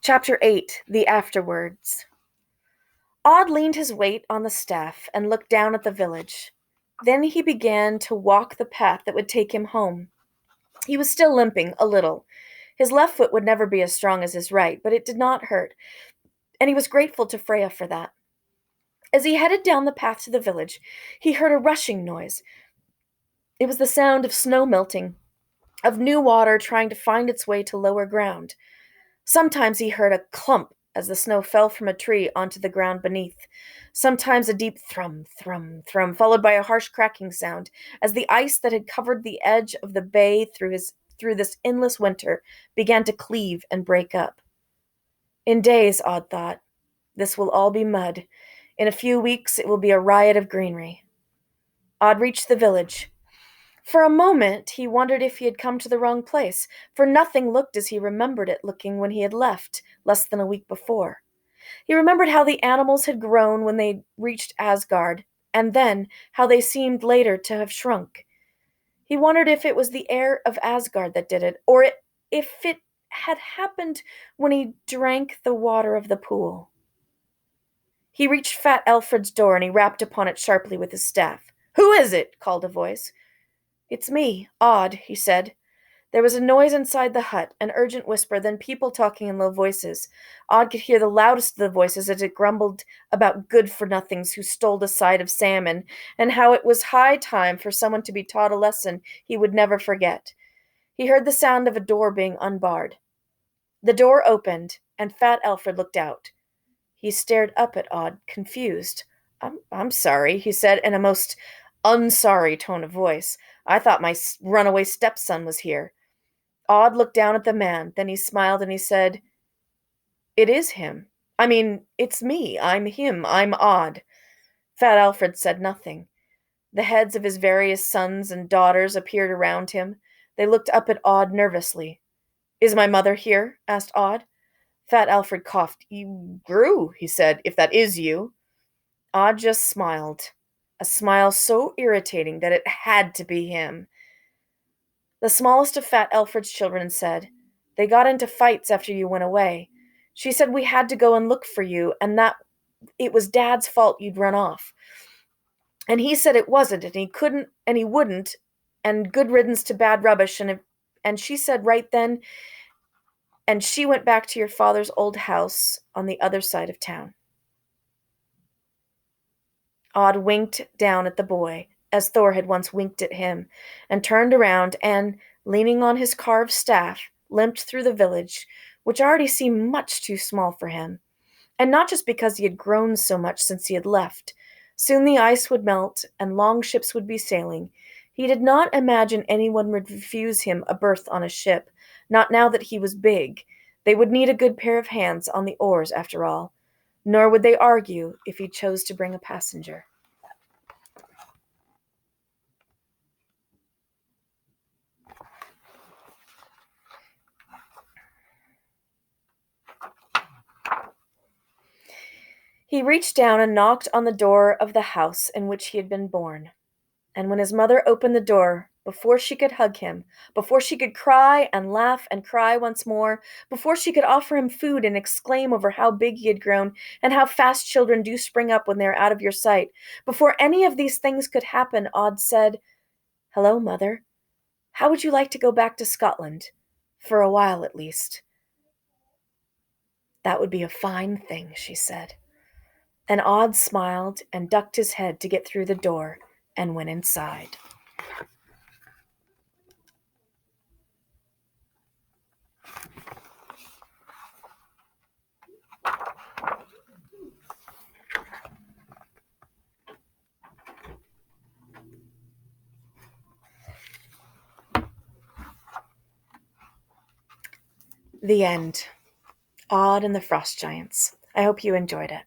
Chapter 8 The Afterwards. Odd leaned his weight on the staff and looked down at the village. Then he began to walk the path that would take him home. He was still limping, a little. His left foot would never be as strong as his right, but it did not hurt, and he was grateful to Freya for that. As he headed down the path to the village, he heard a rushing noise. It was the sound of snow melting, of new water trying to find its way to lower ground. Sometimes he heard a clump as the snow fell from a tree onto the ground beneath. Sometimes a deep thrum, thrum, thrum, followed by a harsh cracking sound, as the ice that had covered the edge of the bay through this endless winter began to cleave and break up. In days, Odd thought, this will all be mud. In a few weeks it will be a riot of greenery. Odd reached the village. For a moment, he wondered if he had come to the wrong place, for nothing looked as he remembered it looking when he had left, less than a week before. He remembered how the animals had grown when they reached Asgard, and then how they seemed later to have shrunk. He wondered if it was the air of Asgard that did it, or if it had happened when he drank the water of the pool. He reached Fat Alfred's door and he rapped upon it sharply with his staff. "Who is it?" called a voice. "It's me, Odd," he said. There was a noise inside the hut, an urgent whisper, then people talking in low voices. Odd could hear the loudest of the voices as it grumbled about good-for-nothings who stole a side of salmon, and how it was high time for someone to be taught a lesson he would never forget. He heard the sound of a door being unbarred. The door opened, and Fat Alfred looked out. He stared up at Odd, confused. I'm sorry," he said in a most unsorry tone of voice. "I thought my runaway stepson was here." Odd looked down at the man, then he smiled and he said, "It is him. It's me. I'm him. I'm Odd." Fat Alfred said nothing. The heads of his various sons and daughters appeared around him. They looked up at Odd nervously. "Is my mother here?" asked Odd. Fat Alfred coughed. "You grew," he said, "if that is you." Odd just smiled. A smile so irritating that it had to be him. The smallest of Fat Alfred's children said, "They got into fights after you went away. She said we had to go and look for you, and that it was Dad's fault you'd run off. And he said it wasn't, and he couldn't, and he wouldn't, and good riddance to bad rubbish, and she said right then, and she went back to your father's old house on the other side of town." Odd winked down at the boy, as Thor had once winked at him, and turned around and, leaning on his carved staff, limped through the village, which already seemed much too small for him. And not just because he had grown so much since he had left. Soon the ice would melt, and long ships would be sailing. He did not imagine anyone would refuse him a berth on a ship, not now that he was big. They would need a good pair of hands on the oars, after all. Nor would they argue if he chose to bring a passenger. He reached down and knocked on the door of the house in which he had been born. And when his mother opened the door, before she could hug him, before she could cry and laugh and cry once more, before she could offer him food and exclaim over how big he had grown and how fast children do spring up when they are out of your sight, before any of these things could happen, Odd said, "Hello, Mother. How would you like to go back to Scotland? For a while, at least." "That would be a fine thing," she said. And Odd smiled and ducked his head to get through the door and went inside. The end. Odd and the Frost Giants. I hope you enjoyed it.